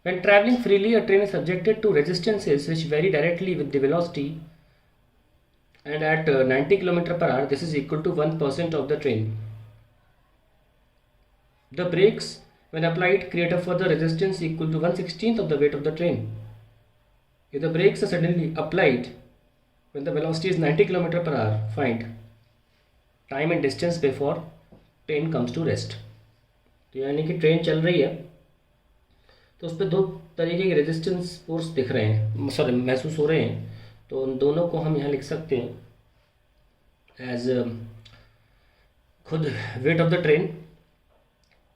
When traveling freely, a train is subjected to resistances which vary directly with the velocity, and at 90 km per hour, this is equal to 1% of the train. The brakes, when applied, create a further resistance equal to 1/16 of the weight of the train. If the brakes are suddenly applied when the velocity is 90 km per hour, find time and distance before train comes to rest. तो यानी कि train चल रही है तो उस पर दो तरीके के रेजिस्टेंस फोर्स दिख रहे हैं, सॉरी महसूस हो रहे हैं। तो उन दोनों को हम यहाँ लिख सकते हैं एज खुद weight of the train.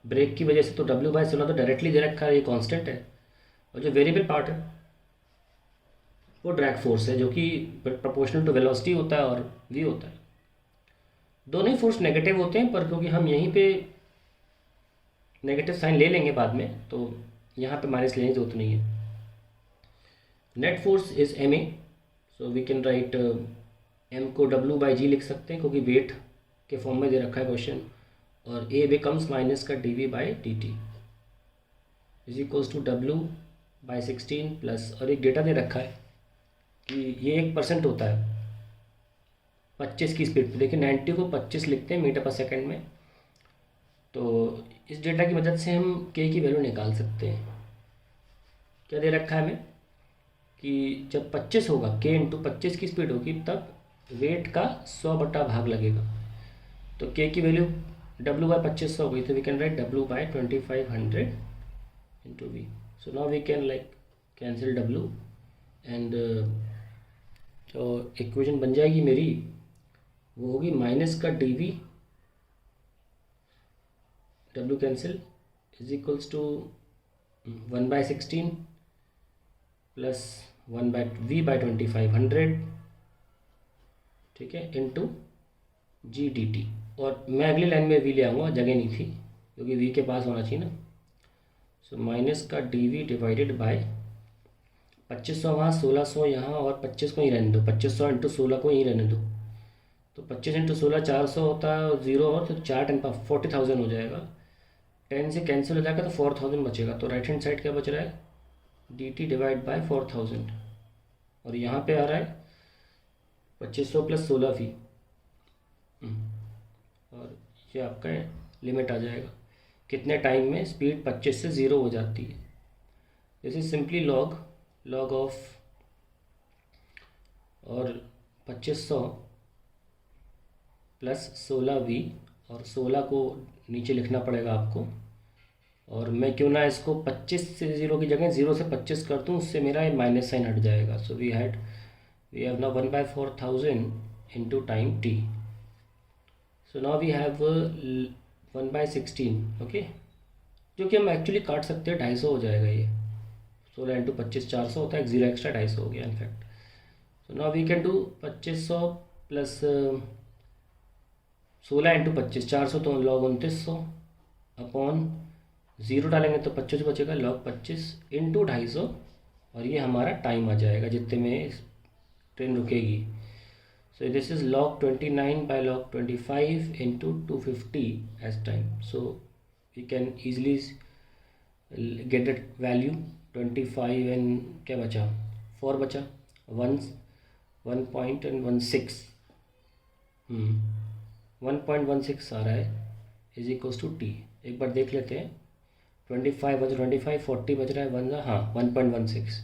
Brake की वजह से तो W/16 तो डायरेक्टली दे रखा है, ये कांस्टेंट है। और जो वेरिएबल पार्ट है वो ड्रैग फोर्स है, जो कि प्रोपोर्शनल टू वेलोसिटी होता है और वी होता है। दोनों ही फोर्स नेगेटिव होते हैं, पर क्योंकि हम यहीं पे नेगेटिव साइन ले लेंगे बाद में, तो यहाँ पे माइनस लेने की जरूरत नहीं है। Net force is ma, so we can write m को W/g लिख सकते हैं क्योंकि वेट के फॉर्म में दे रखा है क्वेश्चन। और a बिकम्स माइनस का dv/dt is equals to W/16 plus, और एक डेटा दे रखा है कि ये 1% होता है 25 की स्पीड पे। देखिए 90 को 25 लिखते हैं मीटर पर सेकंड में। तो इस डेटा की मदद से हम k की वैल्यू निकाल सकते हैं। क्या दे रखा है हमें कि जब 25 होगा, k इंटू 25 की स्पीड होगी, तब वेट का 100 बटा भाग लगेगा। तो k की वैल्यू W/2500 हो गई, तो we can write W/2500 into v। So now we can like cancel W and जो इक्वेशन बन जाएगी मेरी वो होगी माइनस का dv, W cancel, is equals to 1/16 plus 1/v/2500, ठीक है, इंटू g/dt। और मैं अगली लाइन में v ले आऊँगा, जगह नहीं थी क्योंकि v के पास होना चाहिए ना। सो माइनस का dv डिवाइडेड बाय 2500 वहाँ, 1600 यहाँ, और 25 को ही रहने दो, 2500 इंटू 16 को ही रहने दो। तो 25 इंटू 16 400 होता है, और 0 और तो 4 10 40,000 हो जाएगा। 10 से कैंसिल हो जाएगा तो 4000 बचेगा। तो राइट हैंड साइड क्या बच रहा है, dt डिवाइड बाय 4000, और यहाँ पे आ रहा है 2500 प्लस 16 फी, और ये आपका लिमिट आ जाएगा कितने टाइम में स्पीड 25 से 0 हो जाती है। This is simply log of, और 2500 प्लस 16v, और 16 को नीचे लिखना पड़ेगा आपको। और मैं क्यों ना इसको 25 से 0 की जगह 0 से 25 कर दूँ, उससे मेरा ये माइनस साइन हट जाएगा। So we have now 1/4000 into time t। So now we have 1/16, okay, जो कि हम एक्चुअली काट सकते हैं, 250 हो जाएगा ये। 16 इंटू 25 400 होता है, 0 एक्स्ट्रा 250 हो गया in fact. So now we can do 2500 plus 16 into 25 400, तो log 2900 अपॉन 0 डालेंगे तो 25 बचेगा, log 25 इंटू 250, और ये हमारा टाइम आ जाएगा जितने में ट्रेन रुकेगी। So this is log 29 by log 25 into 250 as time. So we can easily get that value 25 and क्या बचा, 4 बचा, 1.16 1.16 आ रहा है, इज इक्वल्स टू टी। एक बार देख लेते हैं, 25 बज 25 40 बज रहा है, 1 हाँ 1.16।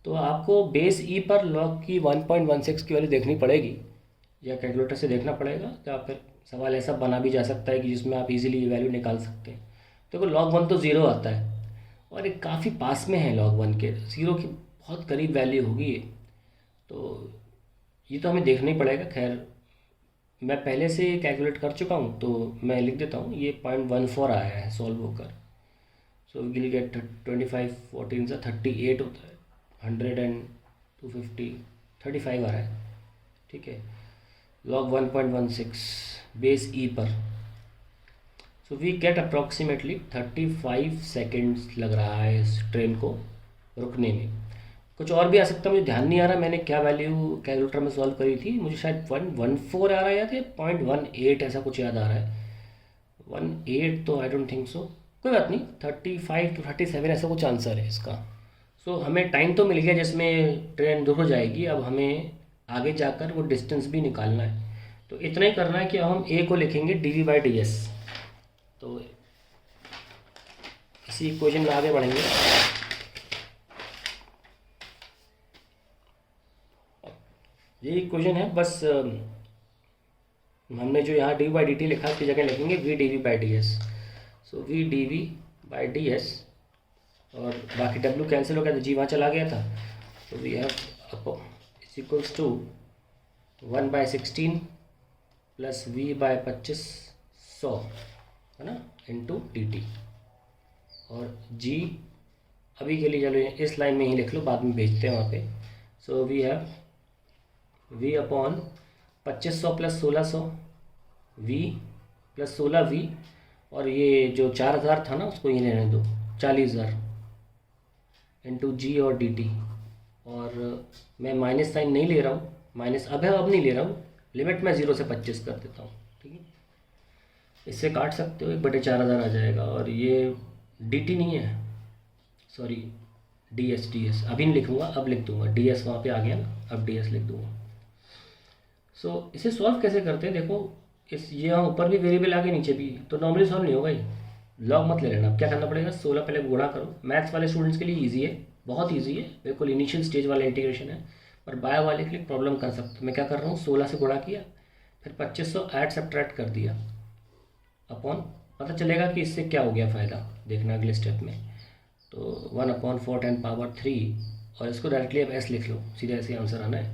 तो आपको बेस ई पर लॉग की 1.16 की वैल्यू देखनी पड़ेगी, या कैलकुलेटर से देखना पड़ेगा, या फिर सवाल ऐसा बना भी जा सकता है कि जिसमें आप इजीली वैल्यू निकाल सकते हैं। देखो log 1 तो 0 आता है, और एक काफ़ी पास में है log 1 के, 0 की बहुत करीब वैल्यू होगी ये। तो ये तो हमें देखना ही पड़ेगा। खैर मैं पहले से कैलकुलेट कर चुका हूँ, तो मैं लिख देता हूँ, ये 0.14 आया है सॉल्व होकर। सो विल गेट 25 14 से 38 होता है, 100 एंड 250 35 आ रहा है, ठीक है, log 1.16 बेस ई पर। So we get approximately 35 seconds लग रहा है इस ट्रेन को रुकने में। कुछ और भी आ सकता है, मुझे ध्यान नहीं आ रहा मैंने क्या वैल्यू कैलकुलेटर में सॉल्व करी थी। मुझे शायद 114 आ रहा है, या फिर 0.18 ऐसा कुछ याद आ रहा है। 18 तो आई डोंट थिंक सो, कोई बात नहीं, 35 to 37 ऐसा कुछ आंसर है इसका। सो हमें टाइम तो मिल गया जिसमें ट्रेन दूर हो जाएगी, अब हमें आगे जाकर वो डिस्टेंस भी निकालना है। तो इतना ही करना है कि अब हम ए को लिखेंगे dv/ds। तो इसी इक्वेशन में आगे बढ़ेंगे। ये इक्वेशन है, बस हमने जो यहाँ dv/dt लिखा उसकी जगह लिखेंगे v dv/ds। सो v dv/ds, और बाकी w कैंसिल हो गया तो g वहाँ चला गया था। तो we have is equals to 1/16 plus v/2500 है ना, इंटू dt। और g अभी के लिए चलो इस लाइन में ही लिख लो, बाद में भेजते हैं वहाँ पे। So we have v upon 2500 plus 1600 v plus 16v, और ये जो 4000 था ना उसको ये लेने दो 40,000 इंटू जी और डी टी। और मैं माइनस साइन नहीं ले रहा हूँ, माइनस अब नहीं ले रहा हूँ, लिमिट मैं 0 से 25 कर देता हूँ, ठीक है। इससे काट सकते हो, 1/4000 आ जाएगा। और ये डी टी नहीं है, सॉरी डी एस अभी नहीं लिखूँगा, अब लिख दूँगा, डी एस वहाँ पर आ गया ना, अब डी एस लिख दूँगा। सो इसे सॉल्व कैसे करते हैं, देखो इस ये यहाँ ऊपर भी वेरिएबल आगे नीचे भी, तो नॉर्मली सॉल्व नहीं होगा ही, लॉग मत ले लेना। अब क्या करना पड़ेगा, 16 पहले गुणा करो। मैथ्स वाले स्टूडेंट्स के लिए इजी है, बहुत इजी है, बिल्कुल इनिशियल स्टेज वाला इंटीग्रेशन है। और बायो वाले के लिए प्रॉब्लम कर सकते हो। मैं क्या कर रहा हूँ, 16 से गुणा किया, फिर 2500 ऐड सब्ट्रैक्ट कर दिया अपॉन, पता चलेगा कि इससे क्या हो गया फ़ायदा, देखना अगले स्टेप में। तो 1/4 और इसको डायरेक्टली अब एस लिख लो, सीधा ऐसे आंसर आना है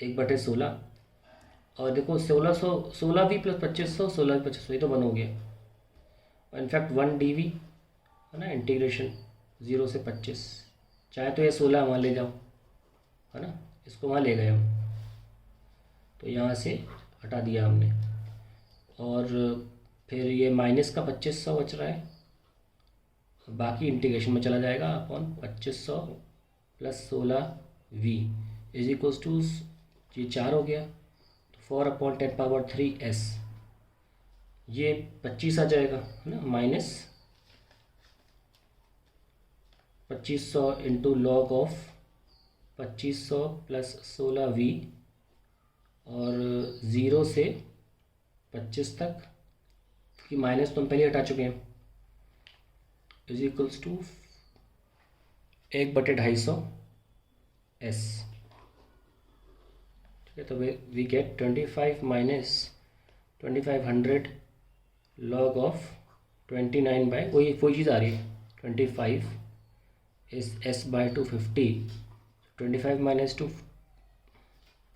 1/16। और देखो 16v प्लस 2500, 16v/2500, ये तो 1 हो गया। और इनफैक्ट 1 dv है ना, इंटीग्रेशन 0 से 25, चाहे तो ये 16 वहाँ ले जाओ, है ना, इसको वहाँ ले गए हम, तो यहाँ से हटा दिया हमने। और फिर ये माइनस का 2500 बच रहा है, बाकी इंटीग्रेशन में चला जाएगा upon 2500 plus 16v is equals to, ये 4 हो गया, 4/10⁻³ ये 25 आ जाएगा, है ना, minus 2500 into log of 2500 plus 16v, और 0 से 25 तक कि माइनस तो हम पहले हटा चुके हैं, इज इक्वल्स टू 1/250 s। तो we get 25 minus 2500 log of 29 वही चीज़ आ रही है, 25 इस s/250, 25 minus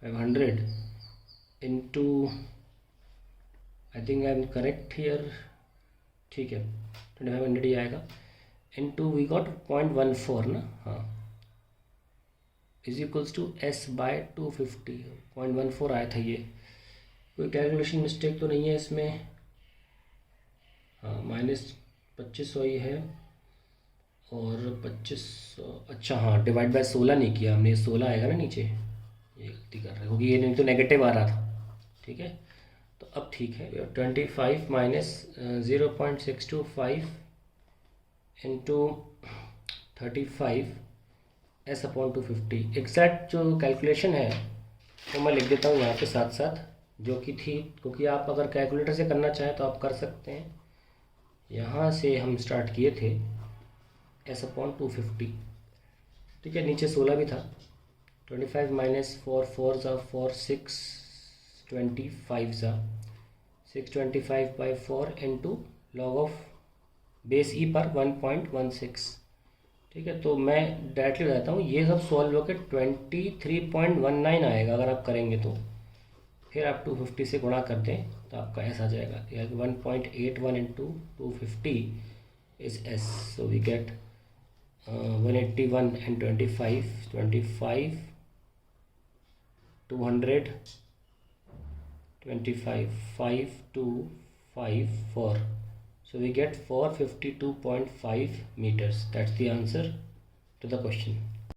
500 into, I think I am correct here, ठीक है 2500 ही आएगा, इंटू वी गॉट 0.14 ना, हाँ, इज इक्वल्स टू s/250, 0.14 आया था ये। कोई कैलकुलेशन मिस्टेक तो नहीं है इसमें, हाँ, माइनस 2500 ही है, और 2500, अच्छा हाँ, डिवाइड बाय 16 नहीं किया हमने, 16 आएगा ना नीचे, ये गलती कर रहे हो, ये नहीं तो नेगेटिव आ रहा था, ठीक है। तो अब ठीक है, 25 माइनस 0.625 इंटू 35 s/250, एग्जैक्ट जो कैलकुलेशन है वो मैं लिख देता हूँ यहाँ पे साथ साथ, जो कि थी, क्योंकि आप अगर कैलकुलेटर से करना चाहें तो आप कर सकते हैं। यहाँ से हम स्टार्ट किए थे s/250, ठीक है, नीचे 16 भी था, 25 माइनस 4 4 ज़ा 4 625 ज़ा 625/4 into log of base E पर 1.16, ठीक है। तो मैं डायरेक्टली बताता हूँ, ये सब सॉल्व होकर 23.19 आएगा अगर आप करेंगे तो, फिर आप 250 से गुणा कर दें तो आपका एस आ जाएगा, 1.81 into 250 is S. So we get 181 and 25 200 25 5 2 5 4, so we get 452.5 meters. That's the answer to the question.